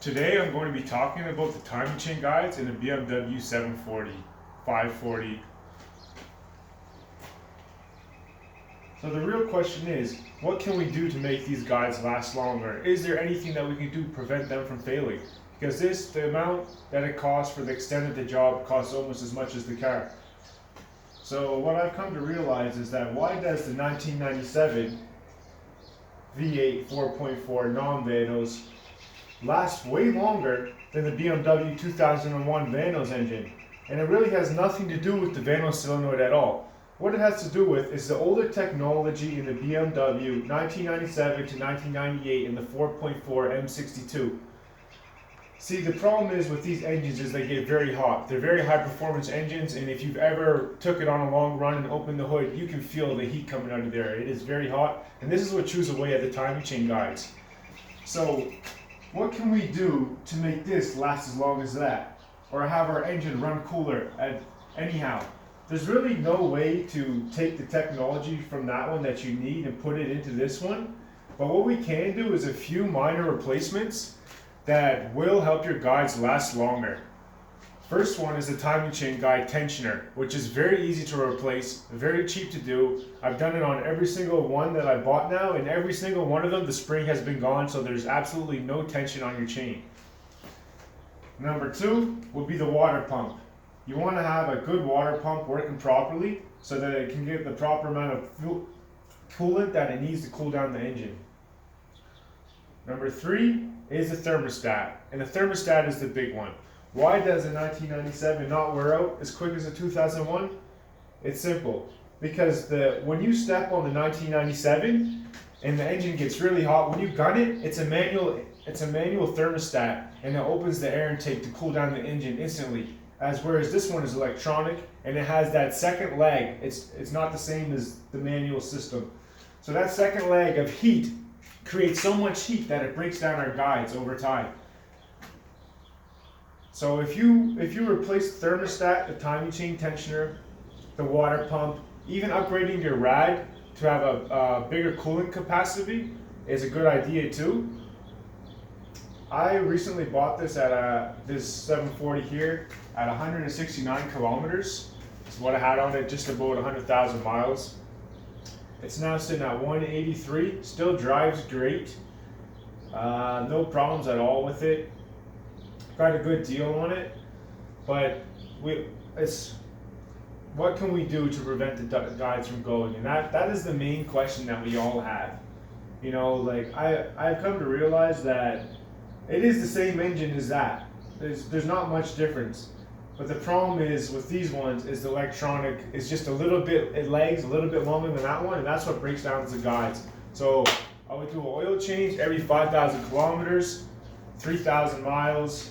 Today I'm going to be talking about the timing chain guides in the BMW 740, 540. So the real question is, what can we do to make these guides last longer? Is there anything that we can do to prevent them from failing? Because the amount that it costs for the extent of the job costs almost as much as the car. So what I've come to realize is that why does the 1997 V8 4.4 non-Vanos last way longer than the BMW 2001 Vanos engine? And it really has nothing to do with the Vanos solenoid at all. What it has to do with is the older technology in the BMW 1997 to 1998 in the 4.4 M62. See, the problem is with these engines is they get very hot. They're very high performance engines, and if you've ever took it on a long run and opened the hood, you can feel the heat coming out of there. It is very hot, and this is what chews away at the timing chain guides. So what can we do to make this last as long as that? Or have our engine run cooler? Anyhow, there's really no way to take the technology from that one that you need and put it into this one. But what we can do is a few minor replacements that will help your guides last longer. First one is the timing chain guide tensioner, which is very easy to replace, very cheap to do. I've done it on every single one that I bought now, and every single one of them the spring has been gone, so there's absolutely no tension on your chain. Number two would be the water pump. You want to have a good water pump working properly so that it can get the proper amount of coolant that it needs to cool down the engine. Number three is the thermostat, and the thermostat is the big one. Why does a 1997 not wear out as quick as a 2001? It's simple, because when you step on the 1997 and the engine gets really hot, when you gun it, it's a manual thermostat, and it opens the air intake to cool down the engine instantly. Whereas this one is electronic and it has that second leg. It's not the same as the manual system. So that second leg of heat creates so much heat that it breaks down our guides over time. So if you replace the thermostat, the timing chain tensioner, the water pump, even upgrading your rad to have a bigger coolant capacity is a good idea too. I recently bought this at this 740 here at 169 kilometers. That's what I had on it, just about 100,000 miles. It's now sitting at 183, still drives great. No problems at all with it. Got a good deal on it, but what can we do to prevent the guides from going? And that is the main question that we all have. You know, like I've come to realize that it is the same engine as that. There's not much difference. But the problem is with these ones is the electronic is just it lags a little bit longer than that one, and that's what breaks down the guides. So I would do an oil change every 5,000 kilometers, 3,000 miles.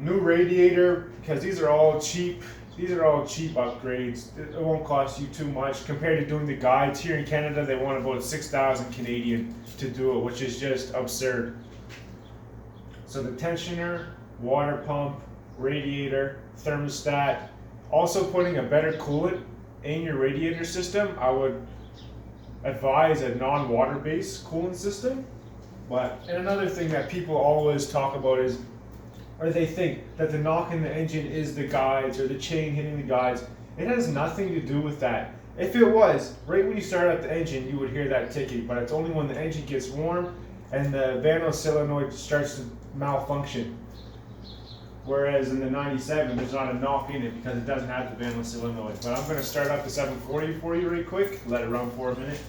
New radiator, because these are all cheap upgrades. It won't cost you too much compared to doing the guides. Here in Canada, they want about 6,000 Canadian to do it, which is just absurd. So the tensioner, water pump, radiator, thermostat, also putting a better coolant in your radiator system. I would advise a non-water based coolant system. And another thing that people always talk about is, or they think that the knock in the engine is the guides or the chain hitting the guides. It has nothing to do with that. If it was, right when you start up the engine, you would hear that ticking, but it's only when the engine gets warm and the Vanos solenoid starts to malfunction. Whereas in the 97, there's not a knock in it because it doesn't have the Vanos solenoid. But I'm going to start up the 740 for you really quick, let it run for a minute.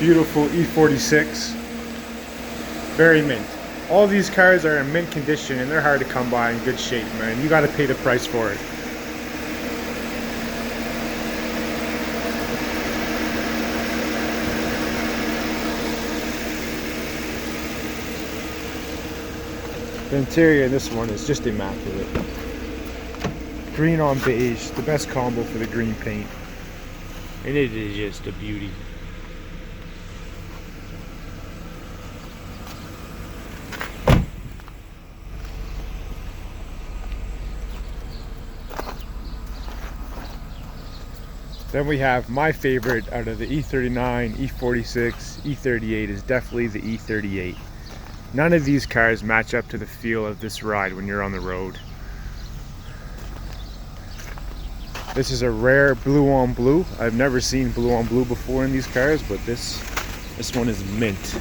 beautiful E46. Very mint. All these cars are in mint condition and they're hard to come by in good shape, man. You gotta pay the price for it. The interior of this one is just immaculate. Green on beige, the best combo for the green paint. And it is just a beauty. Then we have my favorite out of the E39, E46, E38 is definitely the E38. None of these cars match up to the feel of this ride when you're on the road. This is a rare blue on blue. I've never seen blue on blue before in these cars, but this one is mint.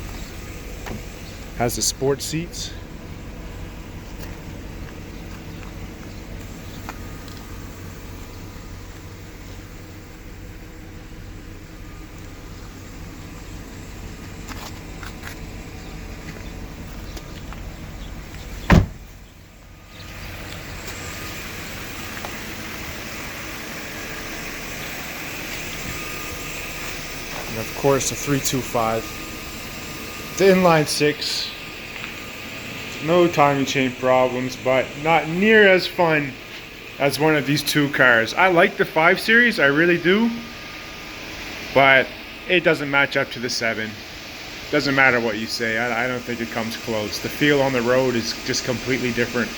Has the sport seats. And of course the 325, the inline six. No timing chain problems, but not near as fun as one of these two cars. I like the 5 Series, I really do, but it doesn't match up to the 7. Doesn't matter what you say, I don't think it comes close. The feel on the road is just completely different.